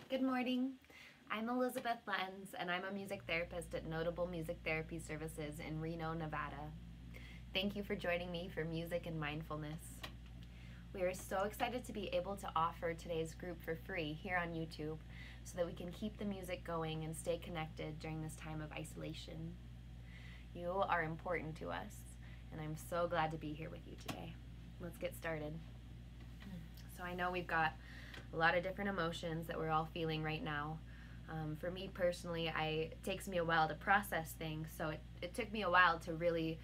Good morning. I'm Elizabeth Lenz, and I'm a music therapist at Notable Music Therapy Services in Reno, Nevada. Thank you for joining me for Music and Mindfulness. We are so excited to be able to offer today's group for free here on YouTube so that we can keep the music going and stay connected during this time of isolation. You are important to us, and I'm so glad to be here with you today. Let's get started. So I know we've got a lot of different emotions that we're all feeling right now. For me personally, it takes me a while to process things, so it took me a while to really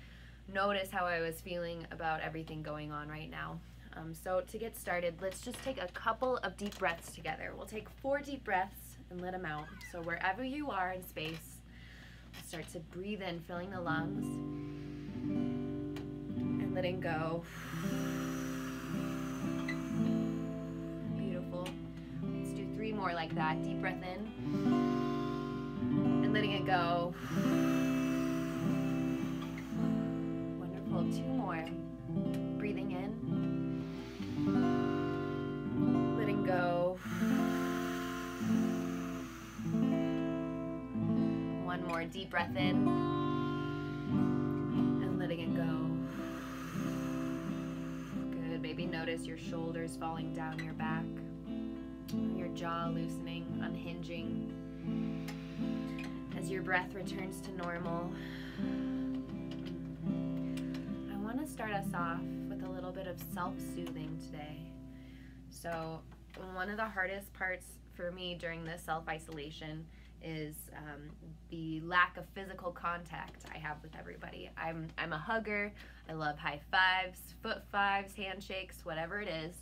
notice how I was feeling about everything going on right now. So to get started, let's just take a couple of deep breaths together. We'll take 4 deep breaths and let them out. So wherever you are in space, start to breathe in, filling the lungs, and letting go. Beautiful. Let's do 3 more like that. Deep breath in, and letting it go. Wonderful. 2 more. Breathing in, letting go. 1 more deep breath in, and letting it go. Good. Maybe notice your shoulders falling down your back, your jaw loosening, unhinging as your breath returns to normal. I want to start us off with a little bit of self-soothing today. So one of the hardest parts for me during this self-isolation is the lack of physical contact I have with everybody. I'm a hugger. I love high fives, foot fives, handshakes, whatever it is.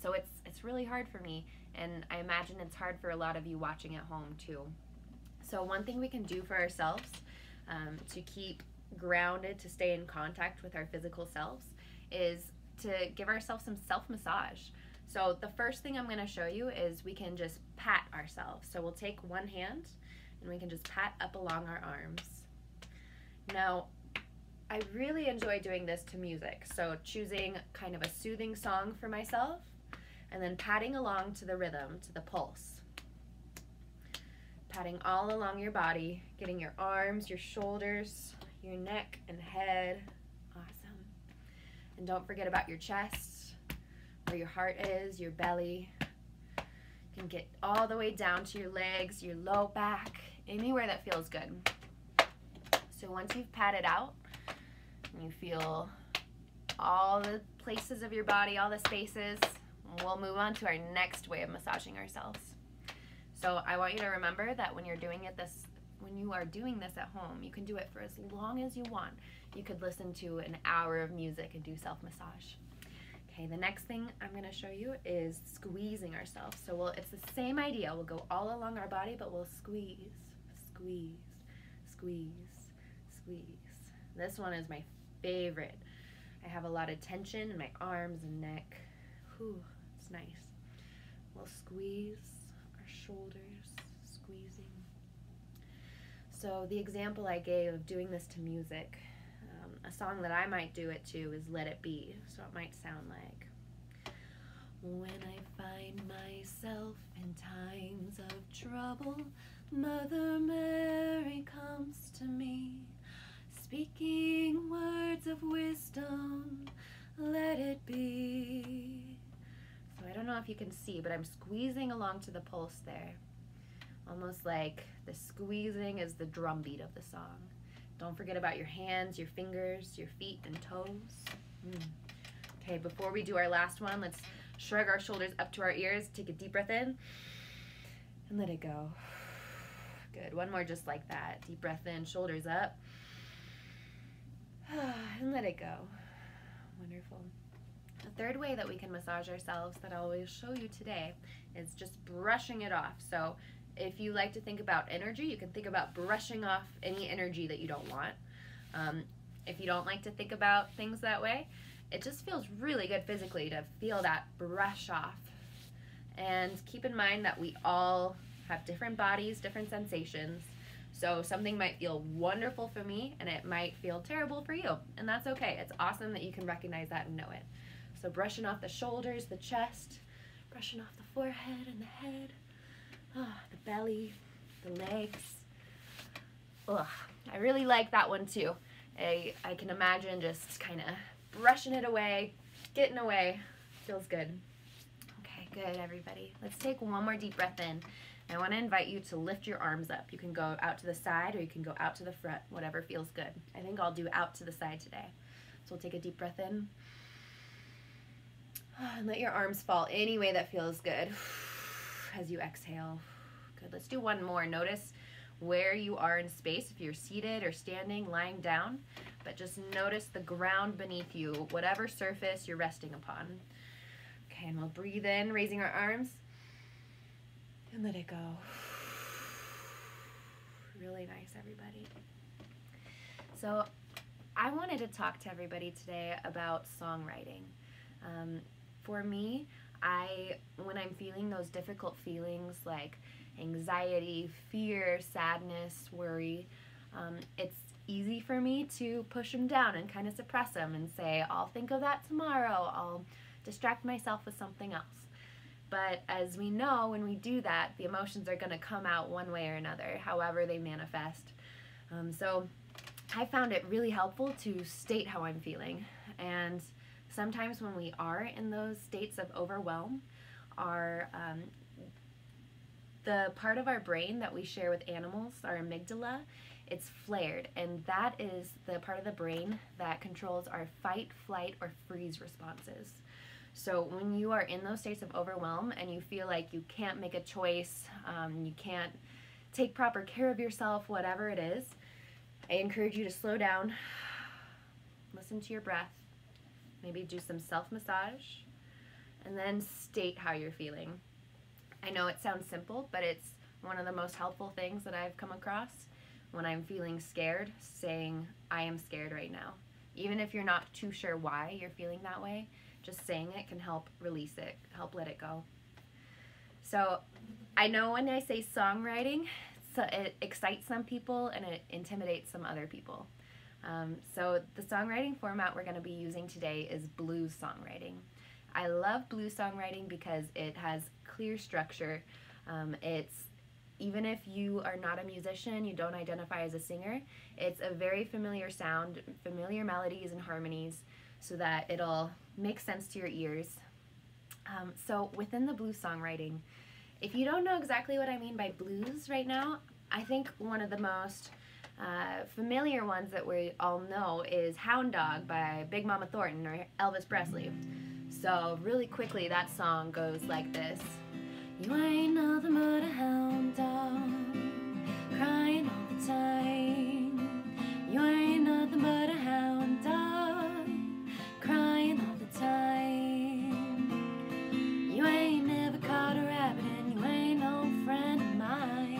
So it's really hard for me, and I imagine it's hard for a lot of you watching at home too. So one thing we can do for ourselves to keep grounded, to stay in contact with our physical selves, is to give ourselves some self-massage. So the first thing I'm going to show you is we can just pat ourselves. So we'll take one hand and we can just pat up along our arms. Now, I really enjoy doing this to music. So choosing kind of a soothing song for myself and then patting along to the rhythm, to the pulse. Patting all along your body, getting your arms, your shoulders, your neck and head. Awesome. And don't forget about your chest, where your heart is, your belly. You can get all the way down to your legs, your low back, anywhere that feels good. So once you've patted out, and you feel all the places of your body, all the spaces, we'll move on to our next way of massaging ourselves. So I want you to remember that when you are doing this at home, you can do it for as long as you want. You could listen to an hour of music and do self-massage. Okay, the next thing I'm going to show you is squeezing ourselves. So it's the same idea. We'll go all along our body, but we'll squeeze, squeeze, squeeze, squeeze. This one is my favorite. I have a lot of tension in my arms and neck. Whew, it's nice. We'll squeeze our shoulders, squeezing. So the example I gave of doing this to music, a song that I might do it to is Let It Be. So it might sound like, when I find myself in times of trouble, Mother Mary comes to me, speaking words of wisdom, let it be. So I don't know if you can see, but I'm squeezing along to the pulse there. Almost like the squeezing is the drum beat of the song. Don't forget about your hands, your fingers, your feet and toes. Okay, before we do our last one, let's shrug our shoulders up to our ears. Take a deep breath in and let it go. Good. 1 more just like that. Deep breath in, shoulders up, and let it go. Wonderful. The third way that we can massage ourselves that I'll always show you today is just brushing it off. So if you like to think about energy, you can think about brushing off any energy that you don't want. If you don't like to think about things that way, it just feels really good physically to feel that brush off. And keep in mind that we all have different bodies, different sensations. So something might feel wonderful for me and it might feel terrible for you. And that's okay. It's awesome that you can recognize that and know it. So brushing off the shoulders, the chest, brushing off the forehead and the head, Oh, the belly, the legs. Ugh, I really like that one too. I can imagine just kind of brushing it away, getting away. Feels good. Okay, good, everybody. Let's take one more deep breath in. I want to invite you to lift your arms up. You can go out to the side or you can go out to the front, whatever feels good. I think I'll do out to the side today. So we'll take a deep breath in. And let your arms fall any way that feels good as you exhale. Good, let's do one more. Notice where you are in space, if you're seated or standing, lying down, but just notice the ground beneath you, whatever surface you're resting upon. Okay, and we'll breathe in, raising our arms, and let it go. Really nice, everybody. So I wanted to talk to everybody today about songwriting. For me, when I'm feeling those difficult feelings like anxiety, fear, sadness, worry, it's easy for me to push them down and kind of suppress them and say, I'll think of that tomorrow, I'll distract myself with something else. But as we know, when we do that, the emotions are going to come out one way or another, however they manifest. So I found it really helpful to state how I'm feeling. And sometimes when we are in those states of overwhelm, the part of our brain that we share with animals, our amygdala, it's flared, and that is the part of the brain that controls our fight, flight, or freeze responses. So when you are in those states of overwhelm and you feel like you can't make a choice, you can't take proper care of yourself, whatever it is, I encourage you to slow down, listen to your breath, maybe do some self-massage, and then state how you're feeling. I know it sounds simple, but it's one of the most helpful things that I've come across when I'm feeling scared, saying, I am scared right now. Even if you're not too sure why you're feeling that way, just saying it can help release it, help let it go. So I know when I say songwriting, it excites some people and it intimidates some other people. So the songwriting format we're going to be using today is blues songwriting. I love blues songwriting because it has clear structure. Even if you are not a musician, you don't identify as a singer, it's a very familiar sound, familiar melodies and harmonies, so that it'll make sense to your ears. So within the blues songwriting, if you don't know exactly what I mean by blues right now, I think one of the most familiar ones that we all know is Hound Dog by Big Mama Thornton or Elvis Presley. So really quickly, that song goes like this. You ain't nothing but a hound dog, crying all the time. You ain't nothing but a hound dog, crying all the time. You ain't never caught a rabbit and you ain't no friend of mine.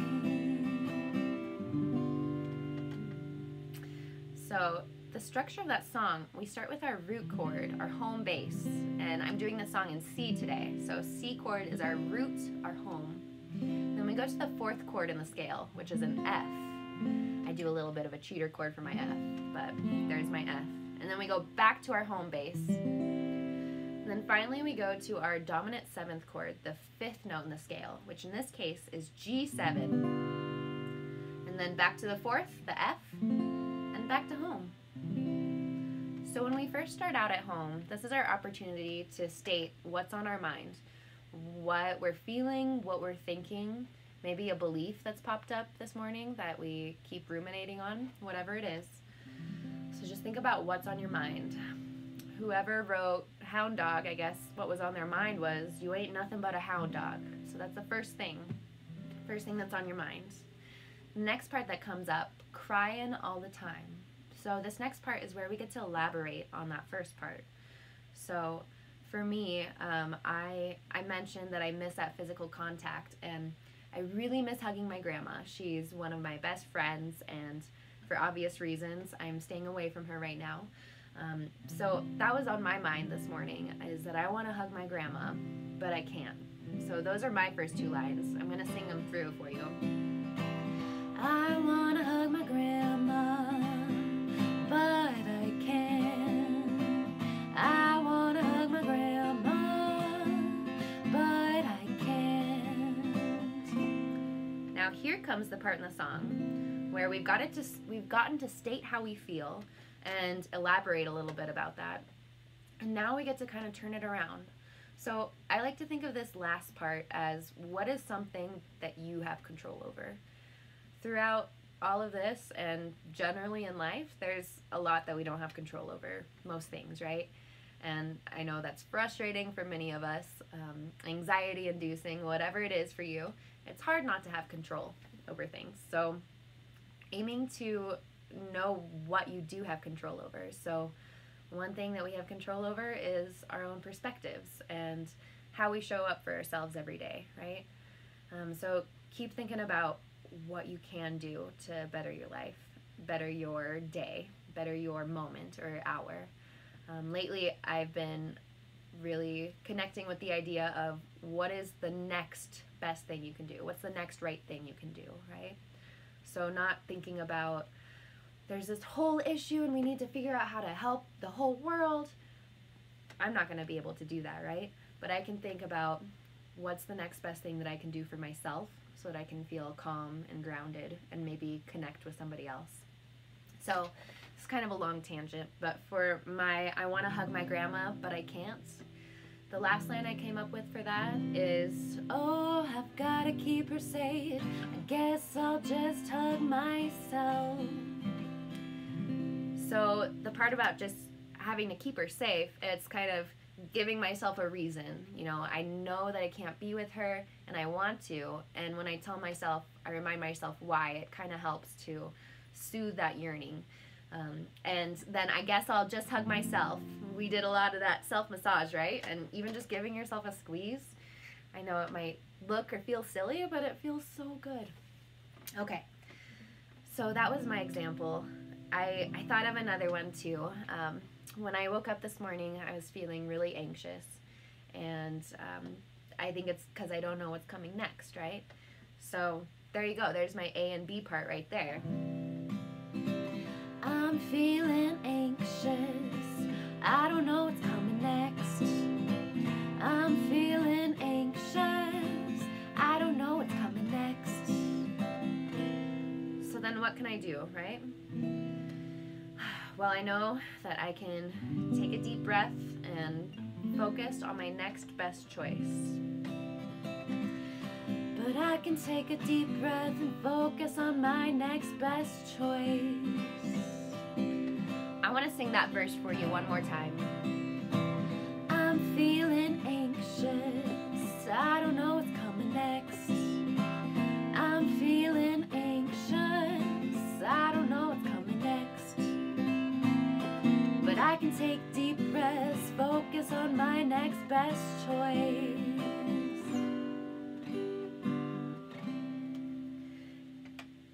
So the structure of that song, we start with our root chord, our home base, and I'm doing the song in C today. So C chord is our root, our home. Then we go to the fourth chord in the scale, which is an F. I do a little bit of a cheater chord for my F, but there's my F. And then we go back to our home base. And then finally we go to our dominant seventh chord, the fifth note in the scale, which in this case is G7. And then back to the fourth, the F, and back to home. So when we first start out at home, this is our opportunity to state what's on our mind, what we're feeling, what we're thinking, maybe a belief that's popped up this morning that we keep ruminating on, whatever it is. So just think about what's on your mind. Whoever wrote Hound Dog, I guess what was on their mind was, you ain't nothing but a hound dog. So that's the first thing that's on your mind. The next part that comes up, crying all the time. So this next part is where we get to elaborate on that first part. So for me, I mentioned that I miss that physical contact, and I really miss hugging my grandma. She's one of my best friends, and for obvious reasons, I'm staying away from her right now. So that was on my mind this morning, is that I want to hug my grandma, but I can't. So those are my first two lines. I'm going to sing them through for you. I want to hug my grandma, but I can't. I want to hug my grandma, but I can't. here comes the part in the song where we've gotten to state how we feel and elaborate a little bit about that. And now we get to kind of turn it around. So I like to think of this last part as, what is something that you have control over? Throughout all of this, and generally in life, there's a lot that we don't have control over, most things, right? And I know that's frustrating for many of us, anxiety inducing, whatever it is for you. It's hard not to have control over things. So aiming to know what you do have control over. So one thing that we have control over is our own perspectives and how we show up for ourselves every day, right? So keep thinking about what you can do to better your life, better your day, better your moment or hour. Lately, I've been really connecting with the idea of what is the next best thing you can do? What's the next right thing you can do, right? So not thinking about, there's this whole issue and we need to figure out how to help the whole world. I'm not going to be able to do that, right? But I can think about, what's the next best thing that I can do for myself so that I can feel calm and grounded and maybe connect with somebody else. So it's kind of a long tangent, but for my I want to hug my grandma, but I can't, the last line I came up with for that is, oh, I've got to keep her safe. I guess I'll just hug myself. So the part about just having to keep her safe, it's kind of giving myself a reason. You know, I know that I can't be with her and I want to, and when I tell myself, I remind myself why, it kind of helps to soothe that yearning. And then I guess I'll just hug myself. We did a lot of that self-massage, right? And even just giving yourself a squeeze. I know it might look or feel silly, but it feels so good. Okay, so that was my example. I thought of another one too. When I woke up this morning, I was feeling really anxious. And I think it's because I don't know what's coming next, right? So there you go. There's my A and B part right there. I'm feeling anxious. I don't know what's coming next. I'm feeling anxious. I don't know what's coming next. So then what can I do, right? Well, I know that I can take a deep breath and focus on my next best choice. But I can take a deep breath and focus on my next best choice. I want to sing that verse for you one more time. I'm feeling anxious. I don't know what's coming next. I'm feeling anxious. I don't know what's coming next. But I can take deep breaths, focus on my next best choice.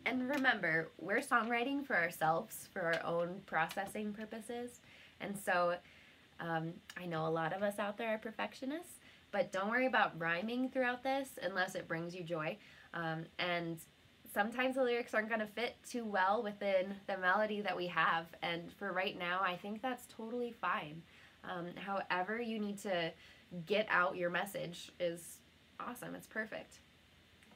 And remember, we're songwriting for ourselves, for our own processing purposes. And so I know a lot of us out there are perfectionists, but don't worry about rhyming throughout this unless it brings you joy. And sometimes the lyrics aren't going to fit too well within the melody that we have. And for right now, I think that's totally fine. However you need to get out your message is awesome. It's perfect.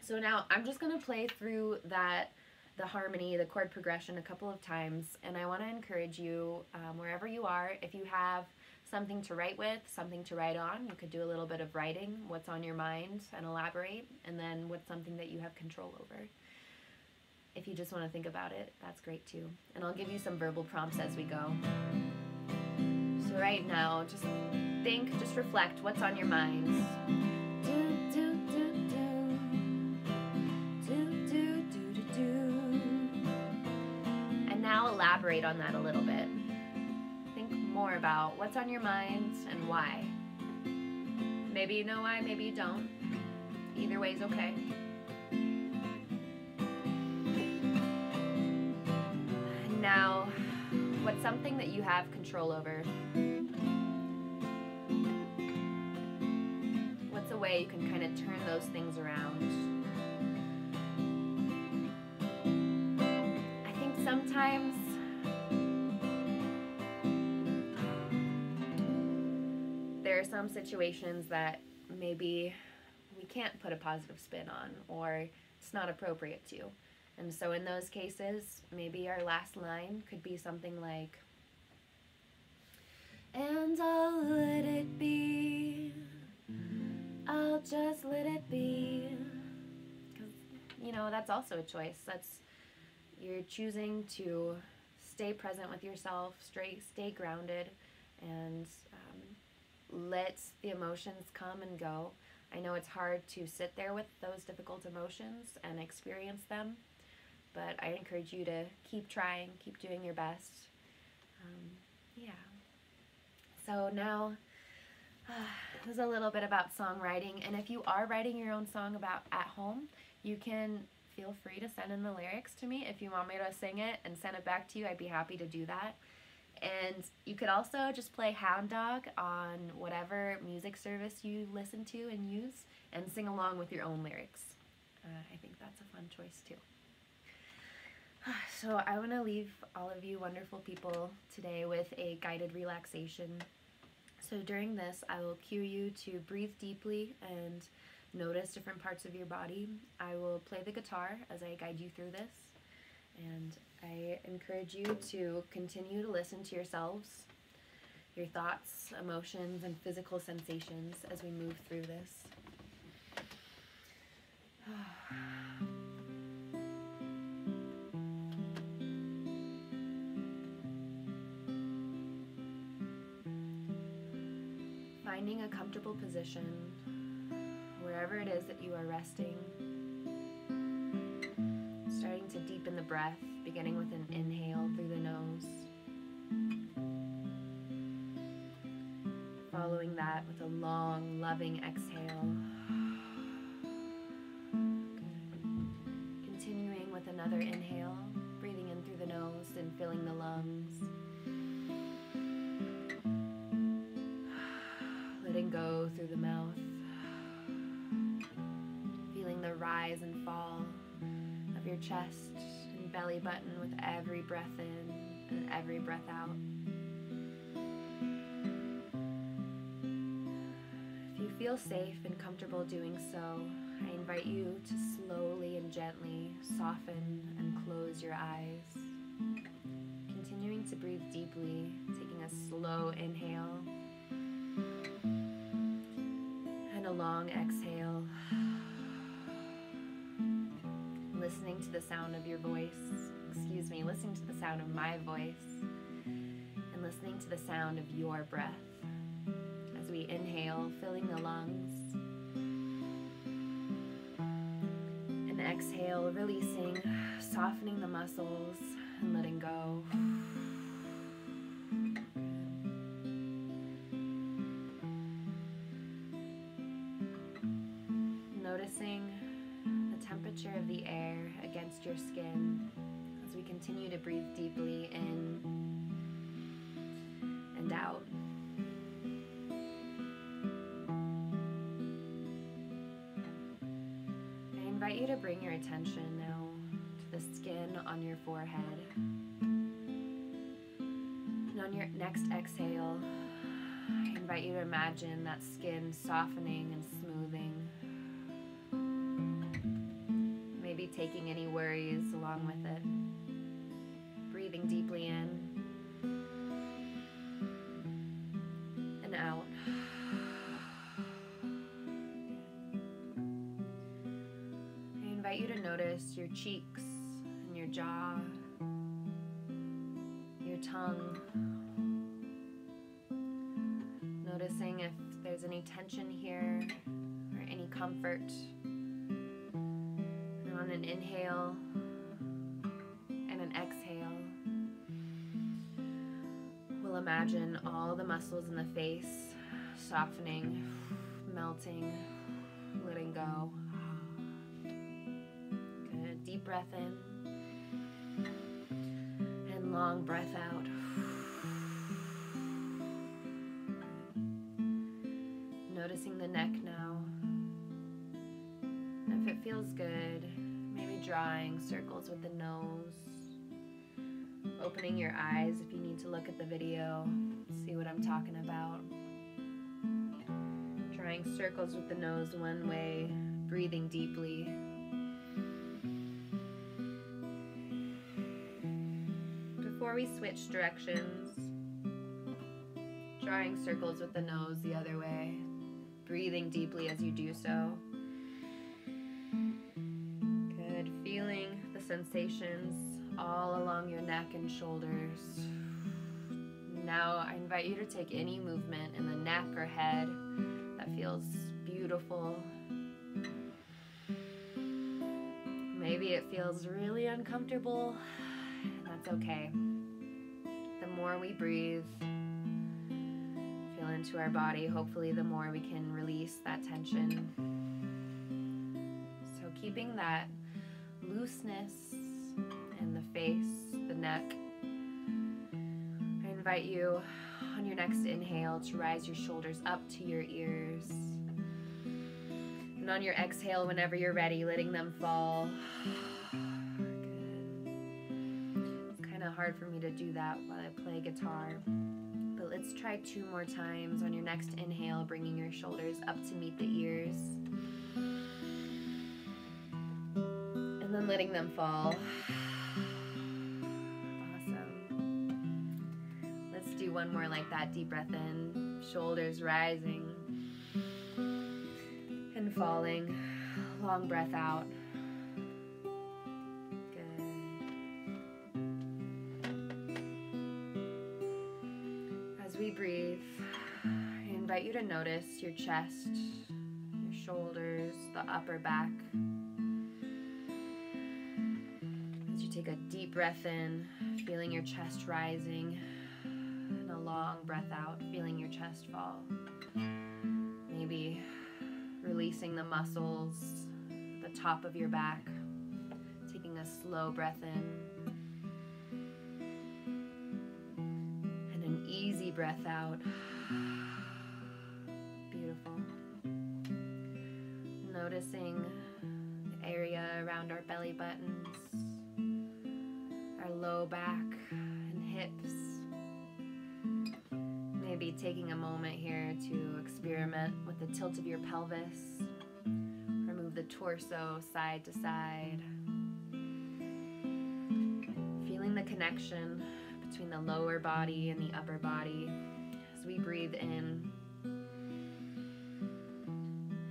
So now I'm just going to play through the harmony, the chord progression a couple of times, and I want to encourage you, wherever you are, if you have something to write with, something to write on, you could do a little bit of writing, what's on your mind, and elaborate, and then what's something that you have control over. If you just want to think about it, that's great too. And I'll give you some verbal prompts as we go. So right now, just think, just reflect what's on your minds. Now elaborate on that a little bit. Think more about what's on your mind and why. Maybe you know why, maybe you don't. Either way is okay. Now, what's something that you have control over? What's a way you can kind of turn those things around? Sometimes there are some situations that maybe we we can't put a positive spin on, or it's not appropriate to. And so in those cases, maybe our last line could be something like, and I'll let it be, I'll just let it be. Because, you know, that's also a choice. You're choosing to stay present with yourself, stay grounded, and let the emotions come and go. I know it's hard to sit there with those difficult emotions and experience them, but I encourage you to keep trying, keep doing your best. Yeah. So now, this is a little bit about songwriting, and if you are writing your own song at home, you can feel free to send in the lyrics to me. If you want me to sing it and send it back to you, I'd be happy to do that. And you could also just play Hound Dog on whatever music service you listen to and use, and sing along with your own lyrics. I think that's a fun choice too. So I want to leave all of you wonderful people today with a guided relaxation. So during this, I will cue you to breathe deeply and notice different parts of your body. I will play the guitar as I guide you through this, and I encourage you to continue to listen to yourselves, your thoughts, emotions, and physical sensations as we move through this. Finding a comfortable position, wherever it is that you are resting. Starting to deepen the breath, beginning with an inhale through the nose. Following that with a long, loving exhale. Good. Continuing with another inhale, breathing in through the nose and filling the lungs. Letting go through the mouth. Feeling the rise and fall of your chest and belly button with every breath in and every breath out. If you feel safe and comfortable doing so, I invite you to slowly and gently soften and close your eyes. Continuing to breathe deeply, taking a slow inhale and a long exhale. Listening to the sound of your voice, listening to the sound of my voice, and listening to the sound of your breath as we inhale, filling the lungs, and exhale, releasing, softening the muscles, and letting go. Noticing the temperature of the air against your skin as we continue to breathe deeply in and out. I invite you to bring your attention now to the skin on your forehead. And on your next exhale, I invite you to imagine that skin softening and smoothing. Maybe taking any worries along with it. Breathing deeply in and out. I invite you to notice your cheeks and your jaw, your tongue. Noticing if there's any tension here or any comfort. On an inhale and an exhale, we'll imagine all the muscles in the face softening, melting, letting go. Good. Deep breath in and long breath out. Noticing the neck now. If it feels good, maybe drawing circles with the nose, opening your eyes if you need to look at the video, see what I'm talking about. drawing circles with the nose one way, breathing deeply. Before we switch directions, drawing circles with the nose the other way, breathing deeply as you do so. Good. Feeling the sensations all along your neck and shoulders. Now I invite you to take any movement in the neck or head that feels beautiful. Maybe it feels really uncomfortable, and that's okay. The more we breathe, feel into our body, hopefully the more we can release that tension. So keeping that looseness in the face, the neck. I invite you on your next inhale to rise your shoulders up to your ears. And on your exhale, whenever you're ready, letting them fall. Good. It's kind of hard for me to do that while I play guitar. But let's try 2 more times. On your next inhale, bringing your shoulders up to meet the ears. And then letting them fall. Awesome. Let's do one more like that. Deep breath in, shoulders rising and falling. Long breath out. Good. As we breathe, I invite you to notice your chest, your shoulders, the upper back. As you take a deep breath in, feeling your chest rising, and a long breath out, feeling your chest fall. Maybe releasing the muscles, the top of your back, taking a slow breath in, and an easy breath out. Beautiful. Noticing the area around our belly buttons, our low back and hips. Maybe taking a moment here to experiment with the tilt of your pelvis. Remove the torso side to side. Feeling the connection between the lower body and the upper body as we breathe in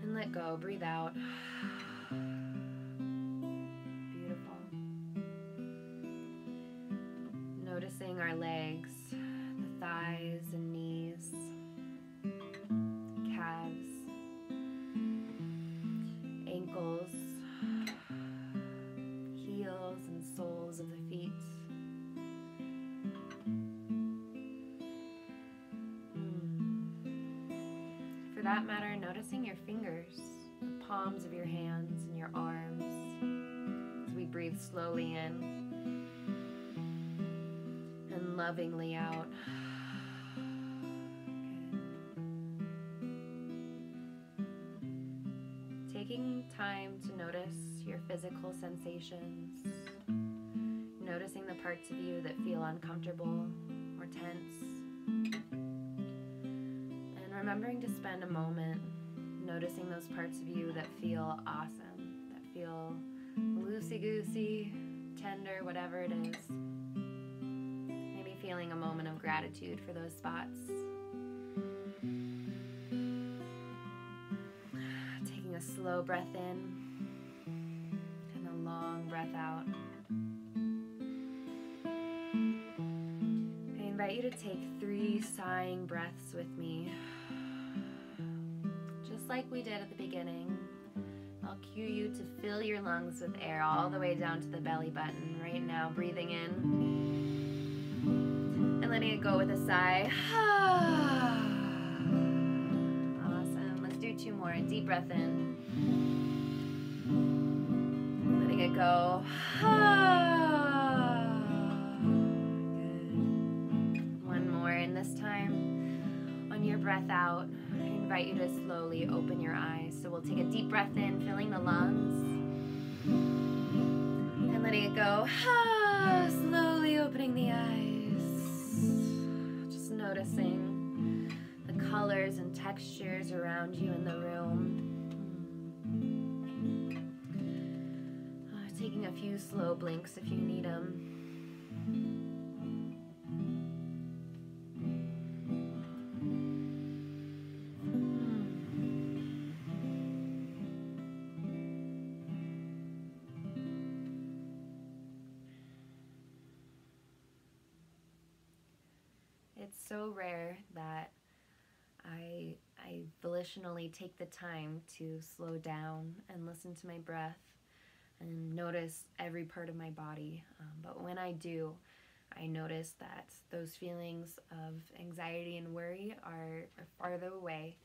and let go. Breathe out. Beautiful. Noticing our legs, the thighs and knees, calves, ankles, heels and soles of the feet. For that matter, noticing your fingers, the palms of your hands and your arms as we breathe slowly in and lovingly out. Taking time to notice your physical sensations, noticing the parts of you that feel uncomfortable or tense, and remembering to spend a moment noticing those parts of you that feel awesome, that feel loosey-goosey, tender, whatever it is. Maybe feeling a moment of gratitude for those spots. Taking a slow breath in and a long breath out. I invite you to take 3 sighing breaths with me. Just like we did at the beginning, I'll cue you to fill your lungs with air all the way down to the belly button. Right now, breathing in and letting it go with a sigh. Awesome. Let's do 2 more. Deep breath in. Letting it go. Good. 1 more, and this time, on your breath out, I invite you to slowly open your eyes. So we'll take a deep breath in, filling the lungs, and letting it go. Slowly opening the eyes. Just noticing the colors and textures around you in the room. Taking a few slow blinks if you need them. It's so rare that I volitionally take the time to slow down and listen to my breath and notice every part of my body. But when I do, I notice that those feelings of anxiety and worry are farther away.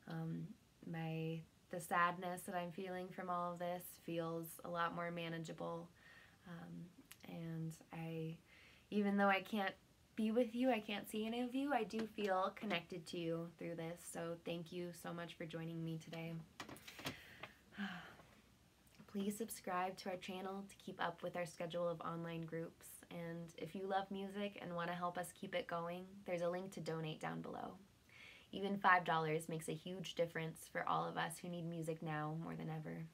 The sadness that I'm feeling from all of this feels a lot more manageable. And even though I can't be with you, I can't see any of you, I do feel connected to you through this. So thank you so much for joining me today. Please subscribe to our channel to keep up with our schedule of online groups. And if you love music and want to help us keep it going, there's a link to donate down below. Even $5 makes a huge difference for all of us who need music now more than ever.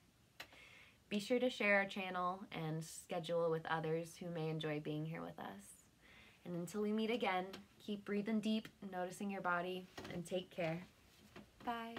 Be sure to share our channel and schedule with others who may enjoy being here with us. And until we meet again, keep breathing deep, noticing your body, and take care. Bye.